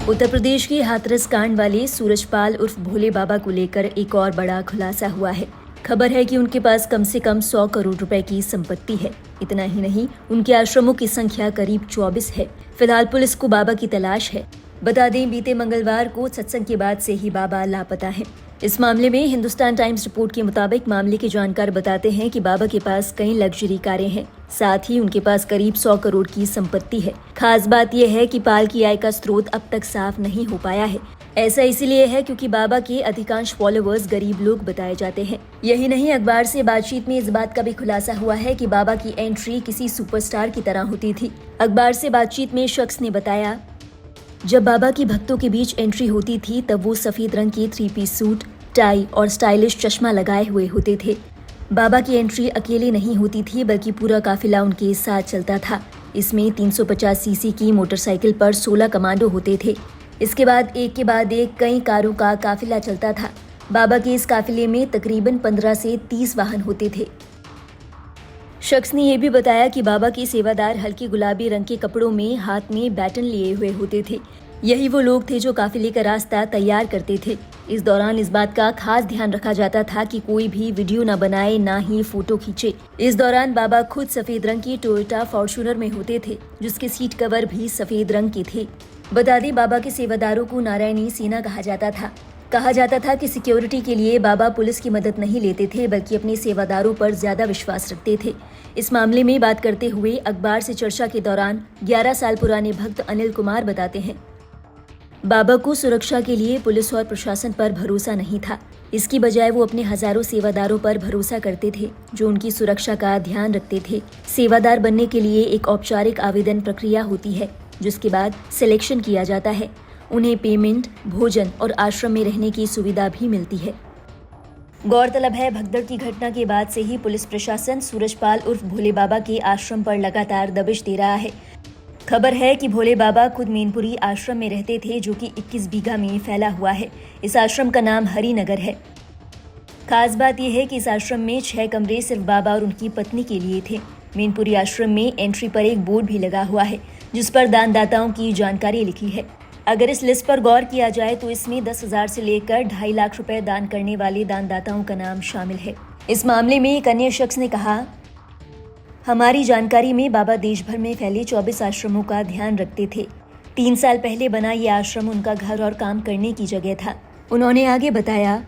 उत्तर प्रदेश के हाथरस कांड वाले सूरजपाल उर्फ भोले बाबा को लेकर एक और बड़ा खुलासा हुआ है। खबर है कि उनके पास कम से कम 100 करोड़ रुपए की संपत्ति है। इतना ही नहीं, उनके आश्रमों की संख्या करीब 24 है। फिलहाल पुलिस को बाबा की तलाश है। बता दें, बीते मंगलवार को सत्संग के बाद से ही बाबा लापता हैं। इस मामले में हिंदुस्तान टाइम्स रिपोर्ट के मुताबिक मामले के जानकार बताते हैं कि बाबा के पास कई लग्जरी कारें हैं, साथ ही उनके पास करीब 100 करोड़ की संपत्ति है। खास बात यह है कि पाल की आय का स्रोत अब तक साफ नहीं हो पाया है। ऐसा इसलिए है क्योंकि बाबा के अधिकांश फॉलोअर्स गरीब लोग बताए जाते हैं। यही नहीं, अखबार से बातचीत में इस बात का भी खुलासा हुआ है कि बाबा की एंट्री किसी सुपरस्टार की तरह होती थी। अखबार से बातचीत में शख्स ने बताया, जब बाबा की भक्तों के बीच एंट्री होती थी तब वो सफेद रंग की 3 पीस सूट, टाई और स्टाइलिश चश्मा लगाए हुए होते थे। बाबा की एंट्री अकेले नहीं होती थी बल्कि पूरा काफिला उनके साथ चलता था। इसमें 350 सीसी की मोटरसाइकिल पर 16 कमांडो होते थे। इसके बाद एक के बाद एक कई कारों का काफिला चलता था। बाबा के इस काफिले में तकरीबन 15 से 30 वाहन होते थे। शख्स ने यह भी बताया कि बाबा के सेवादार हल्के गुलाबी रंग के कपड़ों में हाथ में बैटन लिए हुए होते थे। यही वो लोग थे जो काफिले का रास्ता तैयार करते थे। इस दौरान इस बात का खास ध्यान रखा जाता था कि कोई भी वीडियो न बनाए, ना ही फोटो खींचे। इस दौरान बाबा खुद सफेद रंग की टोयोटा फॉर्च्यूनर में होते थे, जिसके सीट कवर भी सफेद रंग के थे। बता दें, बाबा के सेवादारों को नारायणी सेना कहा जाता था। कहा जाता था कि सिक्योरिटी के लिए बाबा पुलिस की मदद नहीं लेते थे बल्कि अपने सेवादारों पर ज्यादा विश्वास रखते थे। इस मामले में बात करते हुए अखबार से चर्चा के दौरान 11 साल पुराने भक्त अनिल कुमार बताते हैं, बाबा को सुरक्षा के लिए पुलिस और प्रशासन पर भरोसा नहीं था। इसकी बजाय वो अपने हजारों सेवादारों पर भरोसा करते थे जो उनकी सुरक्षा का ध्यान रखते थे। सेवादार बनने के लिए एक औपचारिक आवेदन प्रक्रिया होती है, जिसके बाद सिलेक्शन किया जाता है। उन्हें पेमेंट, भोजन और आश्रम में रहने की सुविधा भी मिलती है। गौरतलब है, भगदड़ की घटना के बाद से ही पुलिस प्रशासन सूरजपाल उर्फ भोले बाबा के आश्रम पर लगातार दबिश दे रहा है। खबर है कि भोले बाबा खुद मैनपुरी आश्रम में रहते थे, जो कि 21 बीघा में फैला हुआ है। इस आश्रम का नाम हरिनगर है। खास बात यह है कि इस आश्रम में 6 कमरे सिर्फ बाबा और उनकी पत्नी के लिए थे। मैनपुरी आश्रम में एंट्री पर एक बोर्ड भी लगा हुआ है, जिस पर दानदाताओं की जानकारी लिखी है। अगर इस लिस्ट पर गौर किया जाए तो इसमें 10,000 से लेकर 2.5 लाख रुपए दान करने वाले दानदाताओं का नाम शामिल है। इस मामले में एक अन्य शख्स ने कहा, हमारी जानकारी में बाबा देश भर में फैले 24 आश्रमों का ध्यान रखते थे। 3 साल पहले बना ये आश्रम उनका घर और काम करने की जगह था। उन्होंने आगे बताया,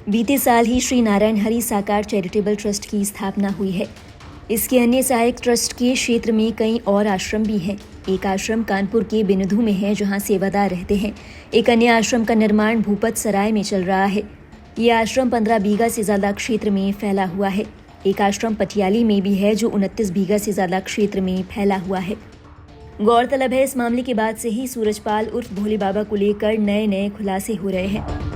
बीते साल ही श्री नारायण हरि साकार चैरिटेबल ट्रस्ट की स्थापना हुई है। इसके अन्य सहायक ट्रस्ट के क्षेत्र में कई और आश्रम भी हैं। एक आश्रम कानपुर के बिनधू में है, जहां सेवादार रहते हैं। एक अन्य आश्रम का निर्माण भूपत सराय में चल रहा है। ये आश्रम 15 बीघा से ज्यादा क्षेत्र में फैला हुआ है। एक आश्रम पटियाली में भी है, जो 29 बीघा से ज्यादा क्षेत्र में फैला हुआ है। गौरतलब है, इस मामले के बाद से ही सूरजपाल उर्फ भोले बाबा को लेकर नए खुलासे हो रहे हैं।